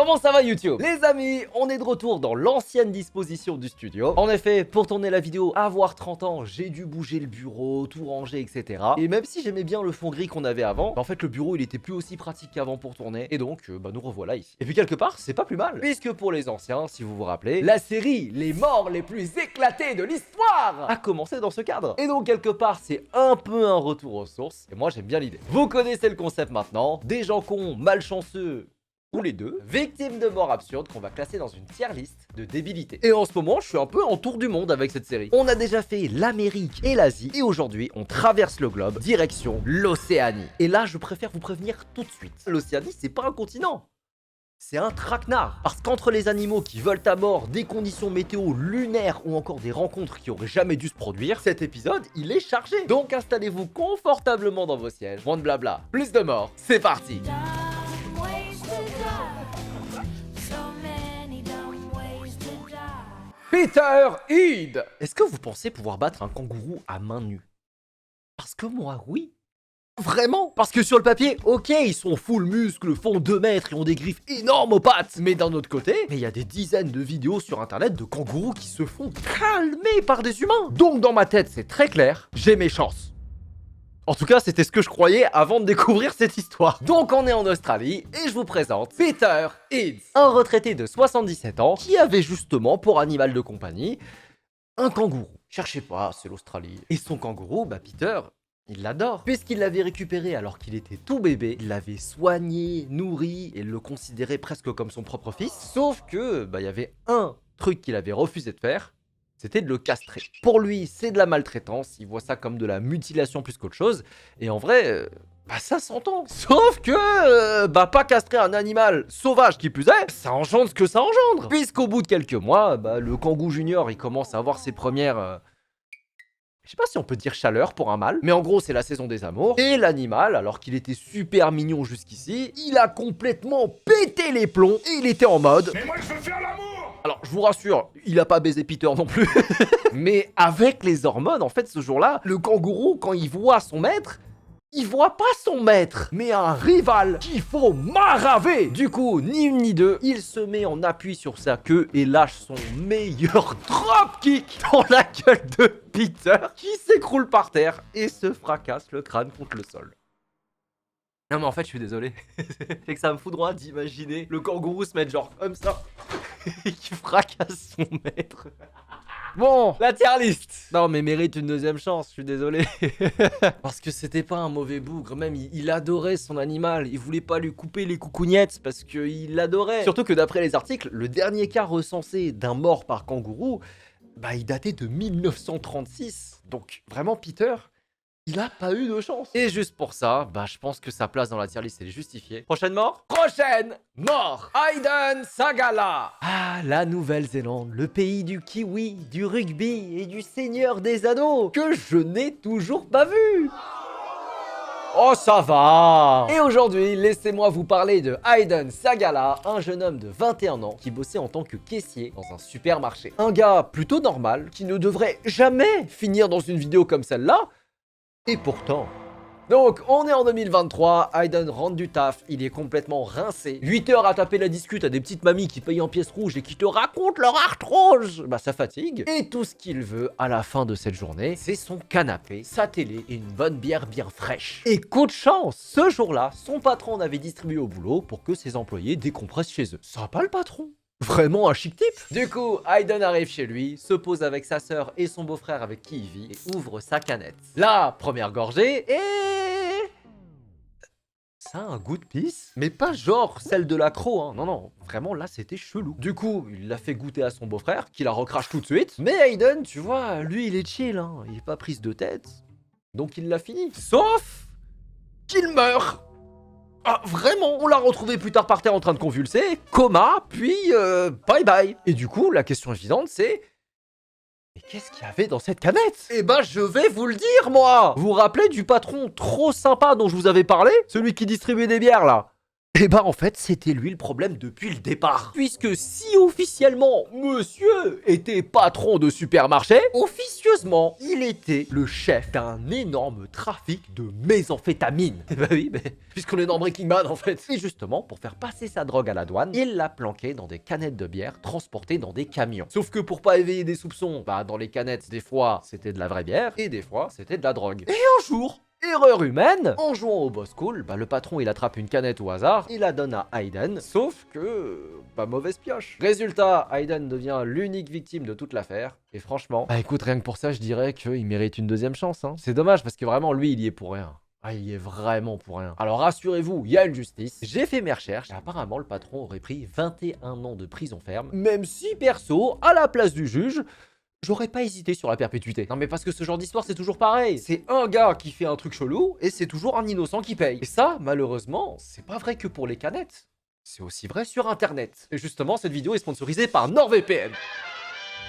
Comment ça va YouTube? Les amis, on est de retour dans l'ancienne disposition du studio. En effet, pour tourner la vidéo, avoir 30 ans, j'ai dû bouger le bureau, tout ranger, etc. Et même si j'aimais bien le fond gris qu'on avait avant, en fait le bureau il était plus aussi pratique qu'avant pour tourner. Et donc, nous revoilà ici. Et puis quelque part, c'est pas plus mal. Puisque pour les anciens, si vous vous rappelez, la série Les morts les plus éclatés de l'histoire a commencé dans ce cadre. Et donc quelque part, c'est un peu un retour aux sources. Et moi j'aime bien l'idée. Vous connaissez le concept maintenant. Des gens cons, malchanceux, ou les deux, victimes de morts absurdes qu'on va classer dans une tier list de débilité. Et en ce moment, je suis un peu en tour du monde avec cette série. On a déjà fait l'Amérique et l'Asie, et aujourd'hui, on traverse le globe, direction l'Océanie. Et là, je préfère vous prévenir tout de suite. L'Océanie, c'est pas un continent. C'est un traquenard. Parce qu'entre les animaux qui veulent à mort, des conditions météo lunaires ou encore des rencontres qui auraient jamais dû se produire, cet épisode, il est chargé. Donc installez-vous confortablement dans vos sièges. Moins de blabla, plus de morts, c'est parti. Peter Ede. Est-ce que vous pensez pouvoir battre un kangourou à main nue? Parce que moi, oui. Vraiment? Parce que sur le papier, ok, ils sont full muscles, font 2 mètres et ont des griffes énormes aux pattes. Mais d'un autre côté, il y a des dizaines de vidéos sur internet de kangourous qui se font calmer par des humains. Donc dans ma tête, c'est très clair, j'ai mes chances. En tout cas, c'était ce que je croyais avant de découvrir cette histoire. Donc on est en Australie et je vous présente Peter Ede, un retraité de 77 ans qui avait justement pour animal de compagnie un kangourou. Cherchez pas, c'est l'Australie. Et son kangourou, Peter, il l'adore. Puisqu'il l'avait récupéré alors qu'il était tout bébé, il l'avait soigné, nourri et le considérait presque comme son propre fils. Sauf que, il y avait un truc qu'il avait refusé de faire. C'était de le castrer. Pour lui, c'est de la maltraitance, il voit ça comme de la mutilation plus qu'autre chose, et en vrai, ça s'entend. Sauf que, pas castrer un animal sauvage qui plus est, ça engendre ce que ça engendre. Puisqu'au bout de quelques mois, le kangou junior, il commence à avoir ses premières... Je sais pas si on peut dire chaleur pour un mâle, mais en gros c'est la saison des amours. Et l'animal, alors qu'il était super mignon jusqu'ici, il a complètement pété les plombs et il était en mode... Mais moi je veux faire l'amour! Alors je vous rassure, il a pas baisé Peter non plus. Mais avec les hormones, en fait ce jour-là, le kangourou quand il voit son maître, il voit pas son maître, mais un rival qu'il faut maraver. Du coup, ni une ni deux, il se met en appui sur sa queue et lâche son meilleur dropkick dans la gueule de Peter, qui s'écroule par terre et se fracasse le crâne contre le sol. Non mais en fait, je suis désolé. C'est que ça me fout droit d'imaginer le kangourou se mettre genre comme ça et qui fracasse son maître. Bon, la tier list. Non mais mérite une deuxième chance, je suis désolé. Parce que c'était pas un mauvais bougre, même il adorait son animal. Il voulait pas lui couper les coucougnettes parce qu'il l'adorait. Surtout que d'après les articles, le dernier cas recensé d'un mort par kangourou, il datait de 1936. Donc vraiment Peter, il a pas eu de chance. Et juste pour ça, je pense que sa place dans la tier list elle est justifiée. Prochaine mort? Prochaine mort! Hayden Sagala! Ah, la Nouvelle-Zélande, le pays du kiwi, du rugby et du Seigneur des Anneaux, que je n'ai toujours pas vu! Oh, ça va! Et aujourd'hui, laissez-moi vous parler de Hayden Sagala, un jeune homme de 21 ans qui bossait en tant que caissier dans un supermarché. Un gars plutôt normal, qui ne devrait jamais finir dans une vidéo comme celle-là, et pourtant... Donc, on est en 2023, Hayden rentre du taf, il est complètement rincé. 8 heures à taper la discute à des petites mamies qui payent en pièces rouges et qui te racontent leur arthrose. Ça fatigue. Et tout ce qu'il veut à la fin de cette journée, c'est son canapé, sa télé et une bonne bière bien fraîche. Et coup de chance, ce jour-là, son patron avait distribué au boulot pour que ses employés décompressent chez eux. Sympa le patron. Vraiment un chic type. Du coup, Hayden arrive chez lui, se pose avec sa sœur et son beau-frère avec qui il vit et ouvre sa canette. La première gorgée et... Ça a un goût de pisse, mais pas genre celle de l'accro, hein. Non, non, vraiment là c'était chelou. Du coup, il l'a fait goûter à son beau-frère, qui la recrache tout de suite. Mais Hayden, tu vois, lui il est chill, hein. Il est pas prise de tête. Donc il l'a fini. Sauf qu'il meurt. Ah, vraiment, on l'a retrouvé plus tard par terre en train de convulser, coma, puis bye bye. Et du coup, la question évidente c'est... Mais qu'est-ce qu'il y avait dans cette canette? Je vais vous le dire, moi. Vous vous rappelez du patron trop sympa dont je vous avais parlé? Celui qui distribuait des bières, là? Et bah en fait, c'était lui le problème depuis le départ. Puisque si officiellement, monsieur était patron de supermarché, officieusement, il était le chef d'un énorme trafic de méthamphétamine. Et bah oui, mais puisqu'on est dans Breaking Bad en fait. Et justement, pour faire passer sa drogue à la douane, il l'a planqué dans des canettes de bière transportées dans des camions. Sauf que pour pas éveiller des soupçons, bah dans les canettes, des fois, c'était de la vraie bière, et des fois, c'était de la drogue. Et un jour, erreur humaine, en jouant au boss cool, bah le patron il attrape une canette au hasard, il la donne à Hayden, sauf que... bah mauvaise pioche. Résultat, Hayden devient l'unique victime de toute l'affaire, et franchement... bah écoute, rien que pour ça, je dirais qu'il mérite une deuxième chance, hein. C'est dommage, parce que vraiment, lui, il y est pour rien. Ah, il y est vraiment pour rien. Alors rassurez-vous, il y a une justice. J'ai fait mes recherches, et apparemment, le patron aurait pris 21 ans de prison ferme, même si, perso, à la place du juge... j'aurais pas hésité sur la perpétuité. Non mais parce que ce genre d'histoire c'est toujours pareil. C'est un gars qui fait un truc chelou et c'est toujours un innocent qui paye. Et ça, malheureusement, c'est pas vrai que pour les canettes. C'est aussi vrai sur internet. Et justement, cette vidéo est sponsorisée par NordVPN.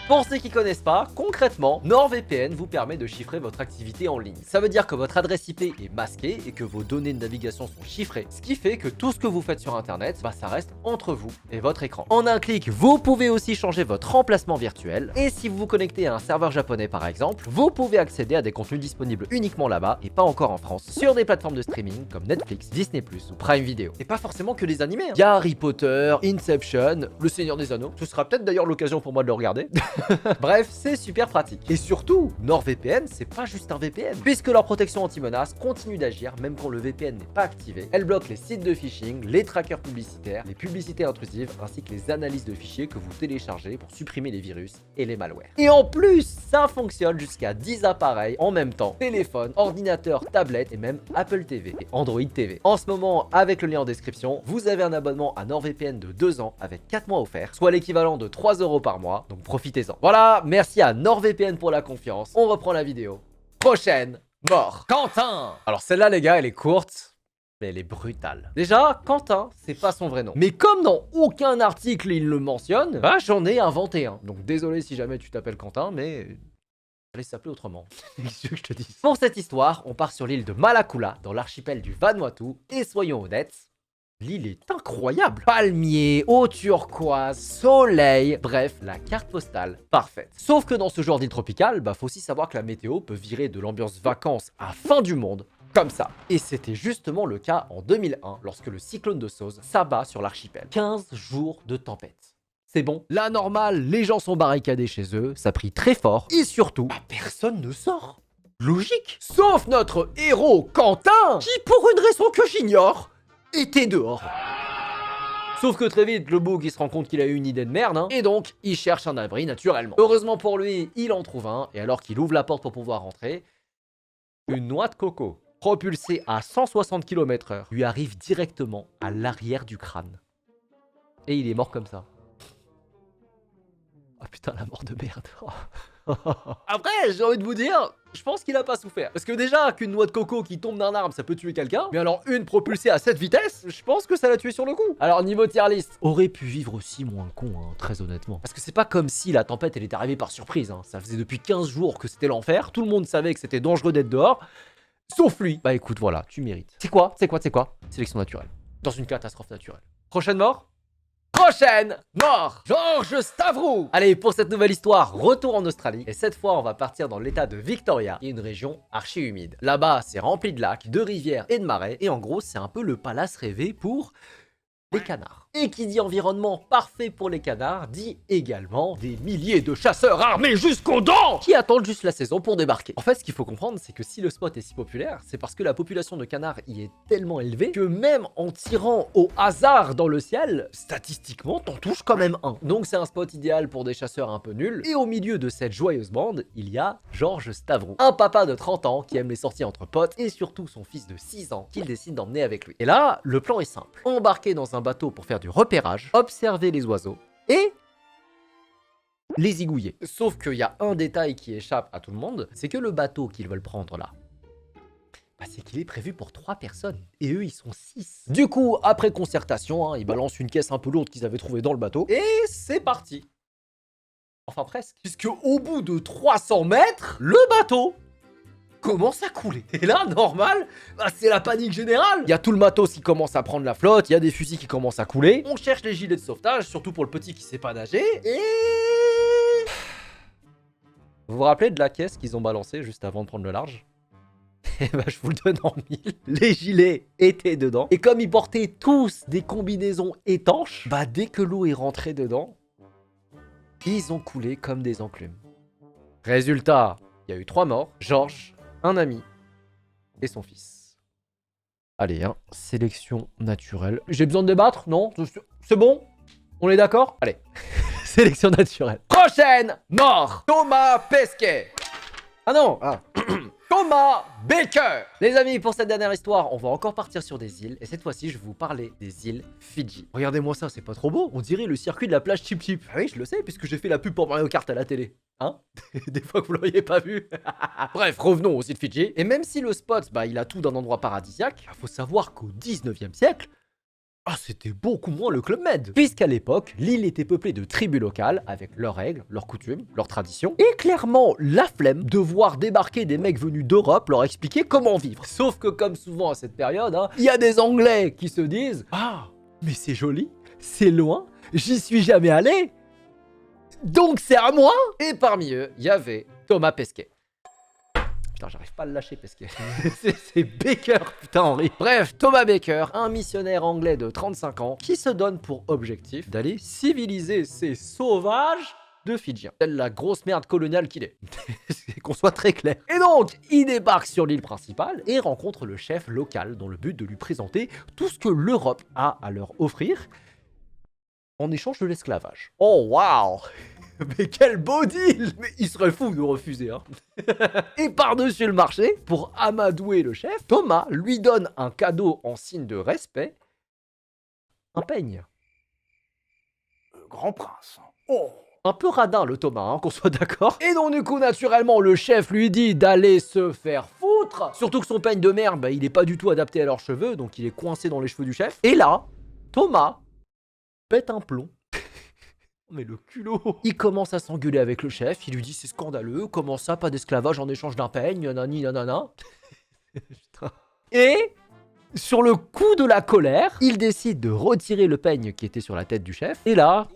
Pour ceux qui connaissent pas, concrètement, NordVPN vous permet de chiffrer votre activité en ligne. Ça veut dire que votre adresse IP est masquée et que vos données de navigation sont chiffrées. Ce qui fait que tout ce que vous faites sur internet, bah ça reste entre vous et votre écran. En un clic, vous pouvez aussi changer votre emplacement virtuel. Et si vous vous connectez à un serveur japonais par exemple, vous pouvez accéder à des contenus disponibles uniquement là-bas et pas encore en France, sur des plateformes de streaming comme Netflix, Disney+, ou Prime Video. Et pas forcément que des animés, hein. Il y a Harry Potter, Inception, Le Seigneur des Anneaux. Ce sera peut-être d'ailleurs l'occasion pour moi de le regarder. Bref, c'est super pratique. Et surtout, NordVPN, c'est pas juste un VPN. Puisque leur protection anti-menace continue d'agir même quand le VPN n'est pas activé. Elle bloque les sites de phishing, les trackers publicitaires, les publicités intrusives, ainsi que les analyses de fichiers que vous téléchargez pour supprimer les virus et les malwares. Et en plus, ça fonctionne jusqu'à 10 appareils en même temps. Téléphone, ordinateur, tablette et même Apple TV et Android TV. En ce moment, avec le lien en description, vous avez un abonnement à NordVPN de 2 ans avec 4 mois offerts, soit l'équivalent de 3 € par mois, donc profitez-en. Voilà, merci à NordVPN pour la confiance. On reprend la vidéo. Prochaine mort. Quentin. Alors celle-là les gars, elle est courte, mais elle est brutale. Déjà, Quentin, c'est pas son vrai nom. Mais comme dans aucun article il le mentionne, bah j'en ai inventé un. Donc désolé si jamais tu t'appelles Quentin, mais... allez s'appeler autrement. Qu'est-ce que je te dis. Pour cette histoire, on part sur l'île de Malakula, dans l'archipel du Vanuatu, et soyons honnêtes, l'île est incroyable. Palmiers, eau turquoise, soleil, bref, la carte postale parfaite. Sauf que dans ce genre d'île tropicale, bah faut aussi savoir que la météo peut virer de l'ambiance vacances à fin du monde, comme ça. Et c'était justement le cas en 2001, lorsque le cyclone de Sose s'abat sur l'archipel. 15 jours de tempête. C'est bon, la normale, les gens sont barricadés chez eux, ça prie très fort, et surtout, bah, personne ne sort. Logique. Sauf notre héros Quentin, qui pour une raison que j'ignore, était dehors. Sauf que très vite, le bouc il se rend compte qu'il a eu une idée de merde, hein, et donc il cherche un abri naturellement. Heureusement pour lui, il en trouve un, et alors qu'il ouvre la porte pour pouvoir rentrer, une noix de coco, propulsée à 160 km/h, lui arrive directement à l'arrière du crâne. Et il est mort comme ça. Ah putain, la mort de merde. Après, j'ai envie de vous dire, je pense qu'il a pas souffert. Parce que déjà, qu'une noix de coco qui tombe d'un arbre, ça peut tuer quelqu'un. Mais alors, une propulsée à cette vitesse, je pense que ça l'a tué sur le coup. Alors, niveau tier list, aurait pu vivre aussi moins con, hein, très honnêtement. Parce que c'est pas comme si la tempête, elle est arrivée par surprise. Hein. Ça faisait depuis 15 jours que c'était l'enfer. Tout le monde savait que c'était dangereux d'être dehors. Sauf lui. Bah écoute, voilà, tu mérites. C'est quoi? Sélection naturelle. Dans une catastrophe naturelle. Prochaine mort? Prochaine mort, George Stavrou. Allez, pour cette nouvelle histoire, retour en Australie. Et cette fois, on va partir dans l'état de Victoria, qui est une région archi humide. Là-bas, c'est rempli de lacs, de rivières et de marais. Et en gros, c'est un peu le palace rêvé pour les canards. Et qui dit environnement parfait pour les canards, dit également des milliers de chasseurs armés jusqu'aux dents qui attendent juste la saison pour débarquer. En fait, ce qu'il faut comprendre, c'est que si le spot est si populaire, c'est parce que la population de canards y est tellement élevée que même en tirant au hasard dans le ciel, statistiquement, t'en touches quand même un. Donc c'est un spot idéal pour des chasseurs un peu nuls. Et au milieu de cette joyeuse bande, il y a George Stavrou, un papa de 30 ans qui aime les sorties entre potes et surtout son fils de 6 ans qu'il décide d'emmener avec lui. Et là, le plan est simple. Embarquer dans un bateau pour faire du repérage, observer les oiseaux et les zigouiller. Sauf qu'il y a un détail qui échappe à tout le monde, c'est que le bateau qu'ils veulent prendre là, bah c'est qu'il est prévu pour 3 personnes. Et eux, ils sont 6. Du coup, après concertation, hein, ils balancent une caisse un peu lourde qu'ils avaient trouvée dans le bateau. Et c'est parti. Enfin presque. Puisque au bout de 300 mètres, le bateau commence à couler. Et là, normal, bah, c'est la panique générale. Il y a tout le matos qui commence à prendre la flotte, il y a des fusils qui commencent à couler. On cherche les gilets de sauvetage, surtout pour le petit qui sait pas nager. Et... Vous vous rappelez de la caisse qu'ils ont balancée juste avant de prendre le large? Eh ben, je vous le donne en mille. Les gilets étaient dedans. Et comme ils portaient tous des combinaisons étanches, bah dès que l'eau est rentrée dedans, ils ont coulé comme des enclumes. Résultat, il y a eu 3 morts. Georges, un ami et son fils. Allez, hein, sélection naturelle. J'ai besoin de débattre? Non? C'est bon? On est d'accord? Allez. Sélection naturelle. Prochaine mort. Thomas Pesquet. Ah non, Thomas Baker. Les amis, pour cette dernière histoire, on va encore partir sur des îles. Et cette fois-ci, je vais vous parler des îles Fidji. Regardez-moi ça, c'est pas trop beau? On dirait le circuit de la plage Chip Chip. Ah oui, je le sais, puisque j'ai fait la pub pour Mario Kart à la télé. Hein? Des fois que vous l'auriez pas vu. Bref, revenons aux îles Fidji. Et même si le spot, bah, il a tout d'un endroit paradisiaque, faut savoir qu'au 19e siècle, c'était beaucoup moins le Club Med. Puisqu'à l'époque, l'île était peuplée de tribus locales, avec leurs règles, leurs coutumes, leurs traditions, et clairement la flemme de voir débarquer des mecs venus d'Europe leur expliquer comment vivre. Sauf que comme souvent à cette période, il y a des Anglais qui se disent « Ah, mais c'est joli, c'est loin, j'y suis jamais allé, donc c'est à moi !» Et parmi eux, il y avait Thomas Pesquet. Putain, j'arrive pas à le lâcher, Pesquet. C'est Baker, putain, Henri. Bref, Thomas Baker, un missionnaire anglais de 35 ans, qui se donne pour objectif d'aller civiliser ces sauvages de Fidjiens. Telle la grosse merde coloniale qu'il est. Qu'on soit très clair. Et donc, il débarque sur l'île principale et rencontre le chef local dans le but de lui présenter tout ce que l'Europe a à leur offrir en échange de l'esclavage. Oh, waouh! Mais quel beau deal! Mais il serait fou de refuser, hein. Et par-dessus le marché, pour amadouer le chef, Thomas lui donne un cadeau en signe de respect. Un peigne. Grand prince. Oh! Un peu radin le Thomas, hein, qu'on soit d'accord. Et donc du coup, naturellement, le chef lui dit d'aller se faire foutre. Surtout que son peigne de merde, bah, il est pas du tout adapté à leurs cheveux, donc il est coincé dans les cheveux du chef. Et là, Thomas pète un plomb. Mais le culot! Il commence à s'engueuler avec le chef, il lui dit c'est scandaleux, comment ça, pas d'esclavage en échange d'un peigne, nanani nanana. Et, sur le coup de la colère, il décide de retirer le peigne qui était sur la tête du chef, et là,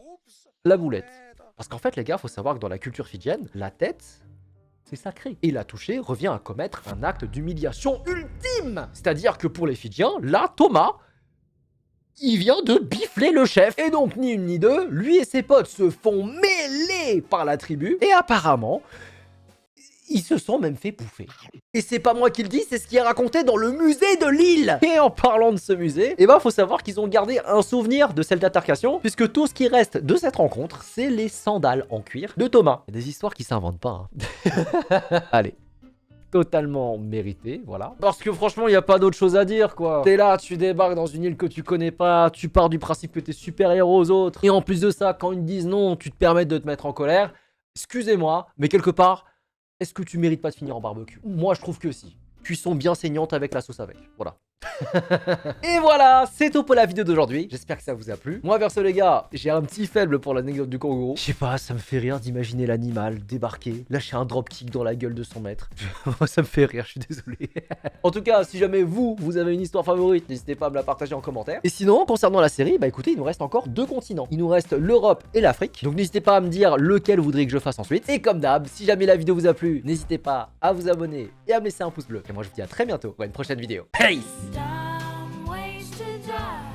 la boulette. Parce qu'en fait les gars, faut savoir que dans la culture fidjienne, la tête, c'est sacré. Et la toucher revient à commettre un acte d'humiliation ultime! C'est-à-dire que pour les Fidjiens, là, Thomas, il vient de bifler le chef. Et donc, ni une ni deux, lui et ses potes se font mêler par la tribu. Et apparemment, ils se sont même fait bouffer. Et c'est pas moi qui le dis, c'est ce qui est raconté dans le musée de l'île. Et en parlant de ce musée, eh ben, faut savoir qu'ils ont gardé un souvenir de cette altercation, puisque tout ce qui reste de cette rencontre, c'est les sandales en cuir de Thomas. Il y a des histoires qui s'inventent pas, hein. Allez. Totalement mérité, voilà. Parce que franchement, il n'y a pas d'autre chose à dire, quoi. T'es là, tu débarques dans une île que tu connais pas, tu pars du principe que t'es supérieur aux autres, et en plus de ça, quand ils te disent non, tu te permets de te mettre en colère. Excusez-moi, mais quelque part, est-ce que tu mérites pas de finir en barbecue? Moi, je trouve que si. Cuisson bien saignante avec la sauce avec, voilà. Et voilà, c'est tout pour la vidéo d'aujourd'hui. J'espère que ça vous a plu. Moi, perso les gars, j'ai un petit faible pour l'anecdote du kangourou. Je sais pas, ça me fait rire d'imaginer l'animal débarquer, lâcher un dropkick dans la gueule de son maître. Moi, ça me fait rire, je suis désolé. En tout cas, si jamais vous avez une histoire favorite, n'hésitez pas à me la partager en commentaire. Et sinon, concernant la série, bah écoutez, il nous reste encore 2 continents. Il nous reste l'Europe et l'Afrique. Donc n'hésitez pas à me dire lequel vous voudriez que je fasse ensuite. Et comme d'hab, si jamais la vidéo vous a plu, n'hésitez pas à vous abonner et à me laisser un pouce bleu. Et moi, je vous dis à très bientôt pour une prochaine vidéo. Peace! Dumb ways to die.